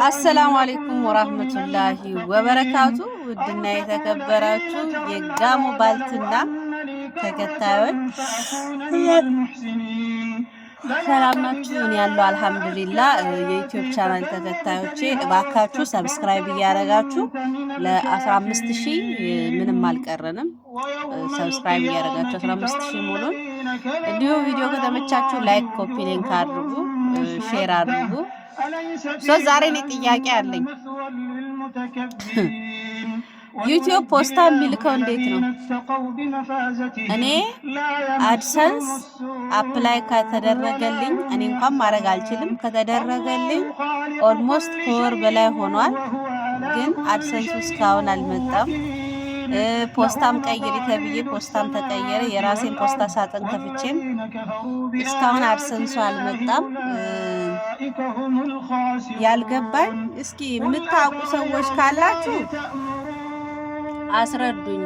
አሰላሙ አለይኩም ወራህመቱላሂ ወበረካቱ። ውድና የተከበራችሁ የጋሞ ባልትና ተከታዮች ሰላም ናችሁ? እኔ ያለው አልሐምዱሊላህ። የዩቲዩብ ቻናል ተከታዮቼ እባካችሁ ሰብስክራይብ እያደረጋችሁ ለ15000 ምንም አልቀረንም። ሰብስክራይብ እያደረጋችሁ 15000 ሙሉን። እንዲሁም ቪዲዮ ከተመቻችሁ ላይክ፣ ኮፒ ሊንክ አድርጉ፣ ሼር አድርጉ። ዛሬ እኔ ጥያቄ አለኝ። ዩቲዩብ ፖስታ የሚልከው እንዴት ነው? እኔ አድሰንስ አፕላይ ከተደረገልኝ እኔ እንኳን ማድረግ አልችልም። ከተደረገልኝ ኦልሞስት ከወር በላይ ሆኗል፣ ግን አድሰንሱ እስካሁን አልመጣም። ፖስታም ቀይሪ ተብዬ ፖስታም ተቀየረ። የራሴን ፖስታ ሳጥን ከፍቼም እስካሁን አድሰንሱ አልመጣም። ያልገባኝ እስኪ የምታውቁ ሰዎች ካላችሁ አስረዱኝ።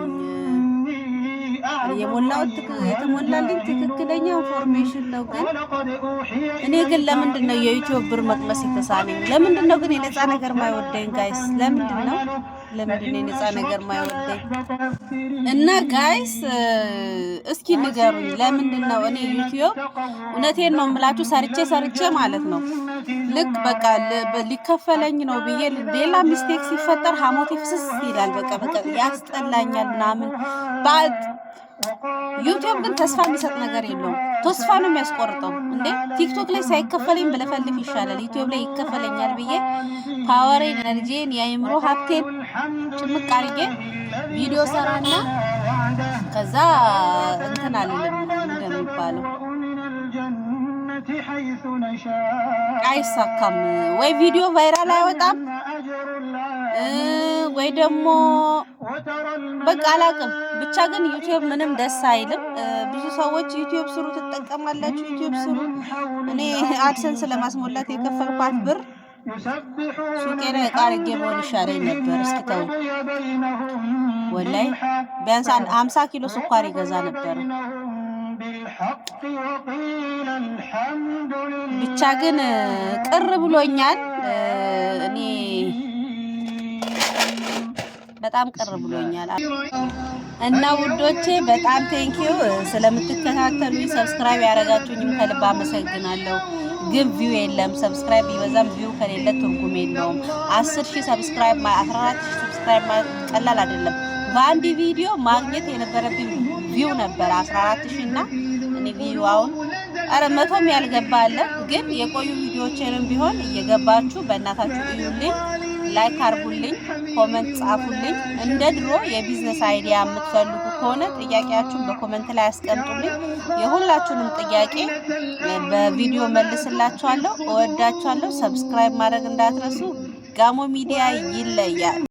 የተሞላልኝ ትክክለኛ ኢንፎርሜሽን ነው፣ ግን እኔ ግን ለምንድን ነው የዩቲዩብ ብር መቅመስ የተሳነኝ? ለምንድን ነው ግን የነፃ ነገር ማይወደኝ? ጋይስ ለምንድን ነው የነፃ ነገር ማይወደኝ? እና ጋይስ እስኪ ንገሩኝ፣ ለምንድን ነው እኔ ዩቲዩብ እውነቴን ነው የምላችሁ ሰርቼ ማለት ነው ልክ በቃ ሊከፈለኝ ነው ብዬ ሌላ ሚስቴክ ሲፈጠር ሀሞቴ ፍስስ ይላል። በቃ ያስጠላኛል ምናምን። ዩቲዩብ ግን ተስፋ የሚሰጥ ነገር የለውም። ተስፋ ነው የሚያስቆርጠው። እንዴ ቲክቶክ ላይ ሳይከፈለኝ ብለፈልፍ ይሻላል። ዩቲዩብ ላይ ይከፈለኛል ብዬ ፓወሬን፣ ኤነርጂን፣ የአእምሮ ሀብቴን ጭምቅ አድርጌ ቪዲዮ ሰራና ከዛ እንትን አልልም እንደሚባለው አይሳካም። ወይ ቪዲዮ ቫይራል አይወጣም ወይ ደግሞ በቃ አላቅም። ብቻ ግን ዩቲዩብ ምንም ደስ አይልም። ብዙ ሰዎች ዩቲዩብ ስሩ ትጠቀማላችሁ፣ ዩቲዩብ ስሩ። እኔ አድሰንስ ለማስሞላት የከፈልኳት ብር ሱቄ ላይ ዕቃ አድርጌ በሆን ይሻለኝ ነበር። እስኪ ተው ወላይ ቢያንስ 50 ኪሎ ስኳር ይገዛ ነበር። ብቻ ግን ቅር ብሎኛል። እኔ በጣም ቅር ብሎኛል። እና ውዶቼ በጣም ቴንኪው ስለምትከታተሉኝ፣ ሰብስክራይብ ያደረጋችሁኝም ከልብ አመሰግናለሁ። ግን ቪው የለም። ሰብስክራይብ ቢበዛም ቪው ከሌለ ትርጉም የለውም። 10000 ሰብስክራይብ 14000 ሰብስክራይብ ቀላል አይደለም። በአንድ ቪዲዮ ማግኘት የነበረብኝ ቪው ነበር 14000 እና እኔ ቪው አሁን 100 ያልገባ አለ። ግን የቆዩ ቪዲዮዎችንም ቢሆን እየገባችሁ በእናታችሁ እዩልኝ፣ ላይክ አርጉልኝ፣ ኮሜንት ጻፉልኝ። እንደ ድሮ የቢዝነስ አይዲያ የምትፈልጉ ከሆነ ጥያቄያችሁን በኮሜንት ላይ አስቀምጡልኝ። የሁላችሁንም ጥያቄ በቪዲዮ መልስላችኋለሁ። እወዳችኋለሁ። ሰብስክራይብ ማድረግ እንዳትረሱ። ጋሞ ሚዲያ ይለያል።